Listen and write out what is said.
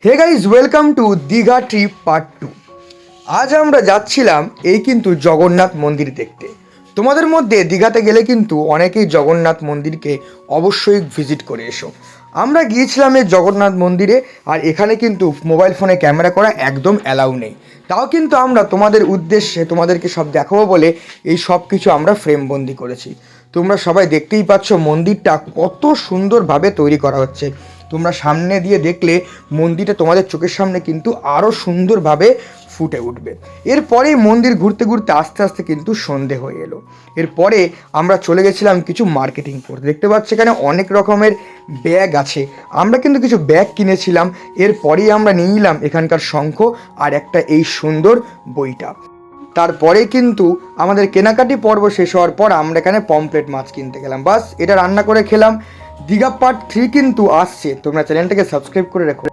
Hey guys, welcome to Digha trip part 2। আজ আমরা যাচ্ছিলাম এই কিন্তু জগন্নাথ মন্দির দেখতে। তোমাদের মধ্যে দীঘাতে গেলে কিন্তু অনেকেই জগন্নাথ মন্দিরকে অবশ্যই ভিজিট করে এসো। আমরা গিয়েছিলাম এই জগন্নাথ মন্দিরে, আর এখানে কিন্তু মোবাইল ফোনে ক্যামেরা করা একদম অ্যালাউ নেই। তাও কিন্তু আমরা তোমাদের উদ্দেশ্যে তোমাদেরকে সব দেখাবো বলে এই সব কিছু আমরা ফ্রেমবন্দি করেছি। তোমরা সবাই দেখতেই পাচ্ছ মন্দিরটা কত সুন্দরভাবে তৈরি করা হচ্ছে। তোমরা সামনে দিয়ে দেখলে মন্দিরটা তোমাদের চোখের সামনে কিন্তু আরও সুন্দরভাবে ফুটে উঠবে। এরপরেই মন্দির ঘুরতে ঘুরতে আস্তে আস্তে কিন্তু সন্ধে হয়ে এলো। এরপরে আমরা চলে গেছিলাম কিছু মার্কেটিং করতে। দেখতে পাচ্ছি এখানে অনেক রকমের ব্যাগ আছে, আমরা কিন্তু কিছু ব্যাগ কিনেছিলাম। এরপরেই আমরা নিয়ে নিলাম এখানকার শঙ্খ আর একটা এই সুন্দর বইটা। তারপরে কিন্তু আমাদের কেনাকাটি পর্ব শেষ হওয়ার পর আমরা এখানে পমফ্রেট মাছ কিনতে গেলাম। বাস, এটা রান্না করে খেলাম। দীঘা পার্ট 3 কিন্তু আসছে, তোমরা চ্যানেলটাকে সাবস্ক্রাইব করে রেখো।